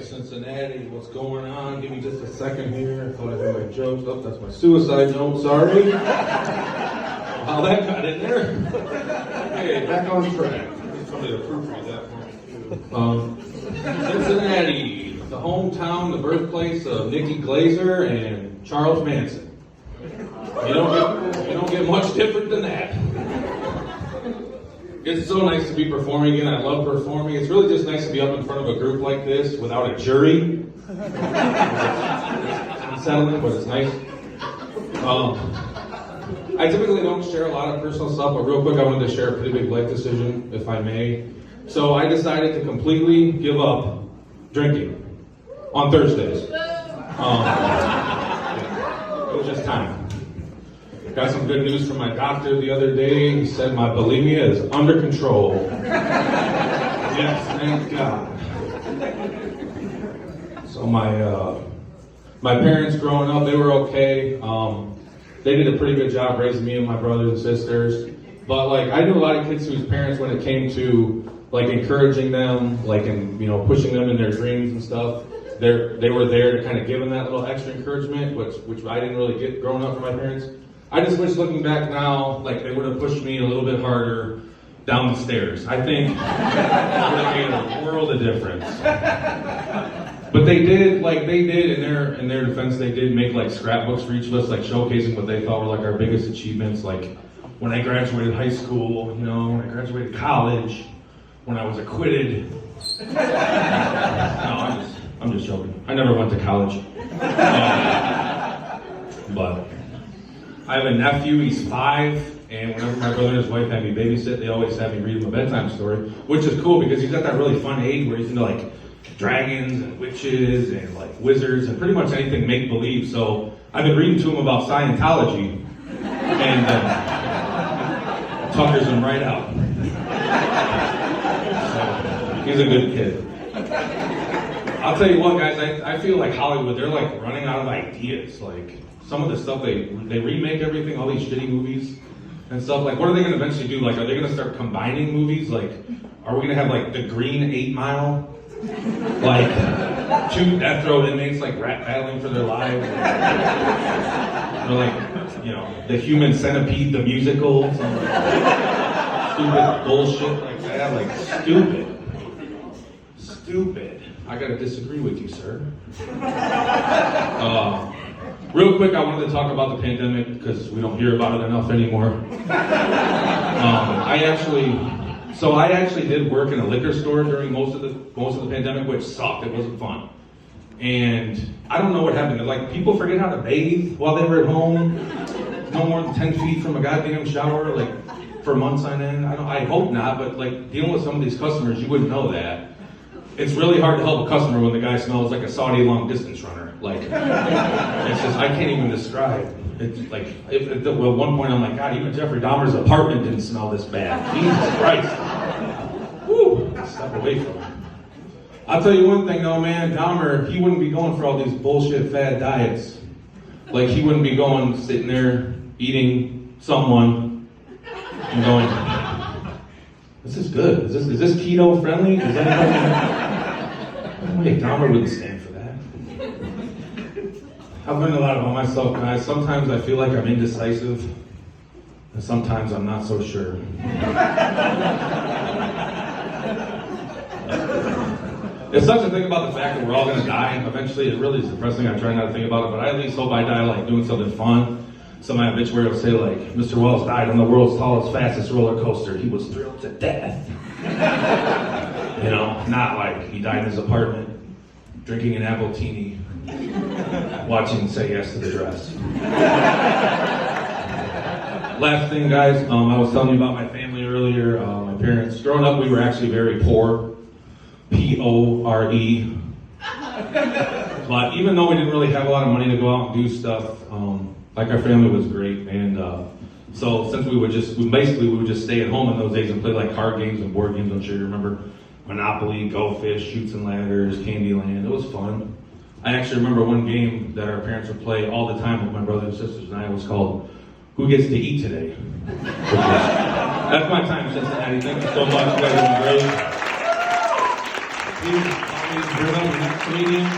Cincinnati, what's going on? Give me just a second here. I thought I had my jokes. Oh, that's my suicide note, sorry. How that got in there. Okay, back on track. Somebody to proofread that for me. Cincinnati, the hometown, the birthplace of Nikki Glazer and Charles Manson. You don't get much different than that. It's so nice to be performing again. I love performing. It's really just nice to be up in front of a group like this without a jury. It's unsettling, but it's nice. I typically don't share a lot of personal stuff, but real quick, I wanted to share a pretty big life decision, if I may. So I decided to completely give up drinking on Thursdays. It was just time. Got some good news from my doctor the other day. He said my bulimia is under control. Yes, thank God. So my parents growing up, they were okay. They did a pretty good job raising me and my brothers and sisters. But like I knew a lot of kids whose parents, when it came to like encouraging them, like and pushing them in their dreams and stuff, they were there to kind of give them that little extra encouragement, which I didn't really get growing up from my parents. I just wish looking back now, like they would have pushed me a little bit harder down the stairs. I think it would have made a world of difference. But they did in their defense, they did make like scrapbooks for each of us, like showcasing what they thought were like our biggest achievements, like when I graduated high school, when I graduated college, when I was acquitted. No, I'm just joking. I never went to college. But I have a nephew, he's 5, and whenever my brother and his wife have me babysit, they always have me read him a bedtime story, which is cool because he's at that really fun age where he's into like dragons and witches and like wizards and pretty much anything make-believe. So I've been reading to him about Scientology, and tuckers him right out. So he's a good kid. I'll tell you what, guys, I feel like Hollywood, they're like running out of ideas. Like some of the stuff they remake everything, all these shitty movies and stuff. Like, what are they going to eventually do? Like, are they going to start combining movies? Like, are we going to have like The Green 8 Mile? Like, 2 death row inmates like rat battling for their lives? Or like, The Human Centipede, the musical? Some stupid bullshit like that. Like, stupid. I gotta disagree with you, sir. Real quick, I wanted to talk about the pandemic because we don't hear about it enough anymore. I actually did work in a liquor store during most of the pandemic, which sucked. It wasn't fun. And I don't know what happened. Like, people forget how to bathe while they were at home. No more than 10 feet from a goddamn shower, like for months on end. I hope not, but like dealing with some of these customers, you wouldn't know that. It's really hard to help a customer when the guy smells like a Saudi long distance runner. Like, it's just, I can't even describe. It's like, at one point I'm like, God, even Jeffrey Dahmer's apartment didn't smell this bad. Jesus Christ. Woo, step away from him. I'll tell you one thing though, man, Dahmer, he wouldn't be going for all these bullshit fad diets. Like, he wouldn't be sitting there, eating someone, and going, this is good. Is this keto friendly? Is anybody... Hey, Dahmer wouldn't stand for that. I've learned a lot about myself, guys. Sometimes I feel like I'm indecisive, and sometimes I'm not so sure. It's such a thing about the fact that we're all going to die, and eventually it really is depressing. I try not to think about it, but I at least hope I die like doing something fun. So my obituary will say like, Mr. Wells died on the world's tallest, fastest roller coaster. He was thrilled to death. Not like he died in his apartment, drinking an Appletini, watching Say Yes to the Dress. Last thing, guys, I was telling you about my family earlier. My parents, growing up, we were actually very poor. P-O-R-E. But even though we didn't really have a lot of money to go out and do stuff, like our family was great. And so since we would just stay at home in those days and play like card games and board games. I'm sure you remember Monopoly, Go Fish, Chutes and Ladders, Candyland. It was fun. I actually remember one game that our parents would play all the time with my brothers and sisters and I. It was called Who Gets to Eat Today? That's my time in Cincinnati. Thank you so much. You guys have been great. Please, always bring up your next comedian.